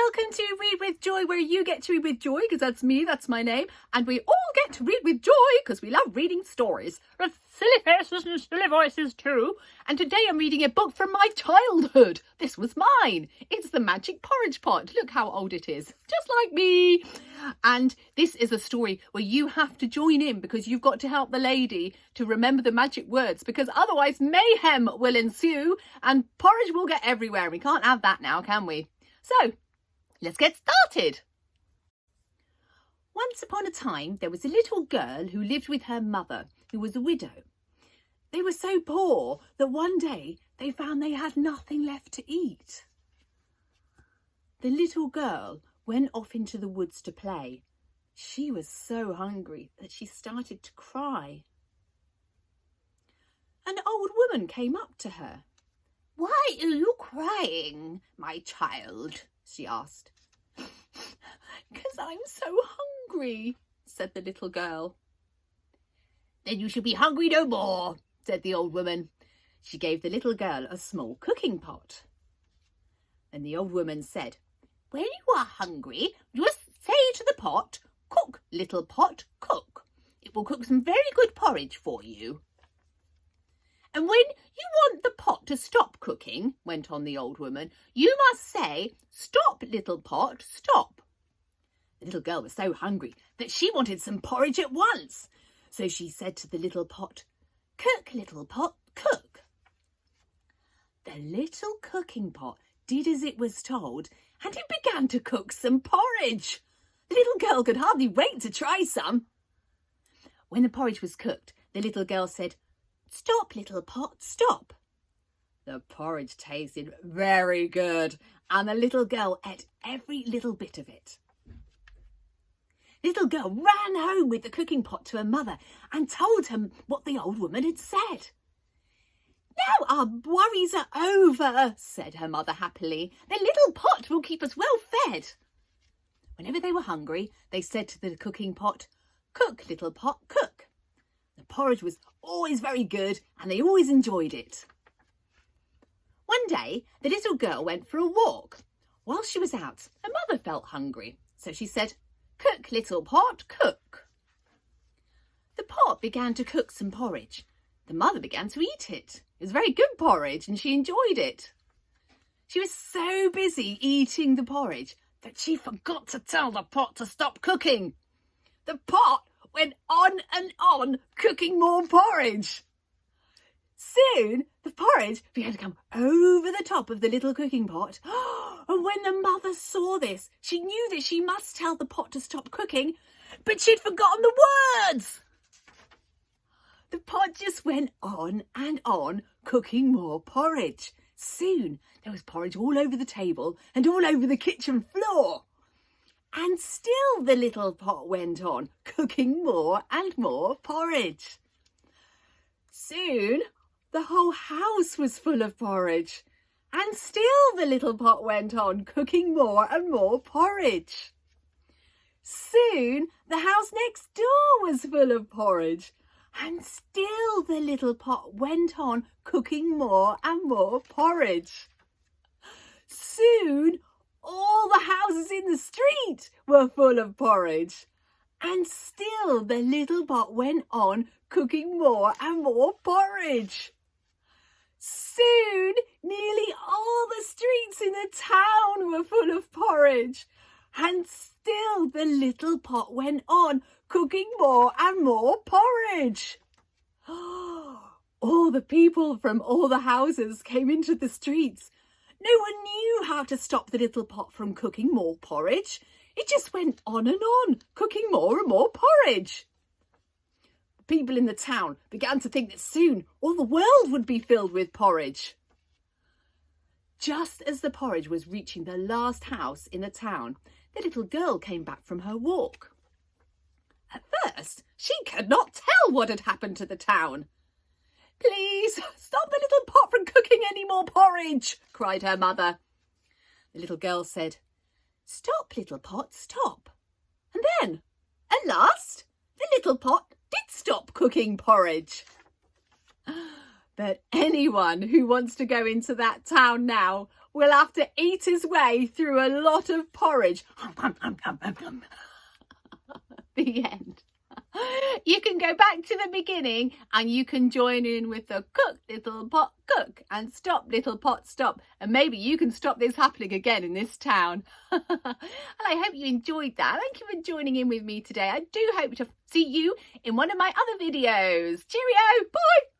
Welcome to Read with Joy, where you get to read with joy, because that's me, that's my name, and we all get to read with joy because we love reading stories. With silly faces and silly voices too. And today I'm reading a book from my childhood. This was mine. It's the Magic Porridge Pot. Look how old it is. Just like me. And this is a story where you have to join in because you've got to help the lady to remember the magic words, because otherwise mayhem will ensue and porridge will get everywhere. We can't have that now, can we? So, let's get started. Once upon a time, there was a little girl who lived with her mother, who was a widow. They were so poor that one day they found they had nothing left to eat. The little girl went off into the woods to play. She was so hungry that she started to cry. An old woman came up to her. "Why are you crying, my child?" she asked. "'Cause I'm so hungry," said the little girl. "Then you should be hungry no more," said the old woman. She gave the little girl a small cooking pot. And the old woman said, "When you are hungry, just say to the pot, 'Cook, little pot, cook. It will cook some very good porridge for you.' And when you want the pot to stop cooking," went on the old woman, "you must say, 'Stop, little pot, stop.'" The little girl was so hungry that she wanted some porridge at once. So she said to the little pot, "Cook, little pot, cook." The little cooking pot did as it was told, and it began to cook some porridge. The little girl could hardly wait to try some. When the porridge was cooked, the little girl said, "Stop, little pot, stop." The porridge tasted very good, and the little girl ate every little bit of it. The little girl ran home with the cooking pot to her mother and told her what the old woman had said. "Now our worries are over," said her mother happily. "The little pot will keep us well fed." Whenever they were hungry, they said to the cooking pot, "Cook, little pot, cook." The porridge was always very good and they always enjoyed it. One day, the little girl went for a walk. While she was out, her mother felt hungry, so she said, "Cook, little pot, cook." The pot began to cook some porridge. The mother began to eat it. It was very good porridge and she enjoyed it. She was so busy eating the porridge that she forgot to tell the pot to stop cooking. The pot went on and on cooking more porridge. Soon the porridge began to come over the top of the little cooking pot. And when the mother saw this, she knew that she must tell the pot to stop cooking, but she'd forgotten the words. The pot just went on and on cooking more porridge. Soon there was porridge all over the table and all over the kitchen floor. And still the little pot went on, cooking more and more porridge. Soon the whole house was full of porridge, and still the little pot went on, cooking more and more porridge. Soon the house next door was full of porridge, and still the little pot went on, cooking more and more porridge. Soon all the houses in the street were full of porridge, and still the little pot went on cooking more and more porridge. Soon nearly all the streets in the town were full of porridge, and still the little pot went on cooking more and more porridge. All the people from all the houses came into the streets. No one knew how to stop the little pot from cooking more porridge. It just went on and on, cooking more and more porridge. The people in the town began to think that soon all the world would be filled with porridge. Just as the porridge was reaching the last house in the town, the little girl came back from her walk. At first, she could not tell what had happened to the town. "Please, stop the little pot from cooking any more porridge," cried her mother. The little girl said, "Stop, little pot, stop." And then, at last, the little pot did stop cooking porridge. But anyone who wants to go into that town now will have to eat his way through a lot of porridge. The end. You can go back to the beginning and you can join in with the cook, little pot, cook, and stop, little pot, stop. And maybe you can stop this happening again in this town. And I hope you enjoyed that. Thank you for joining in with me today. I do hope to see you in one of my other videos. Cheerio. Bye.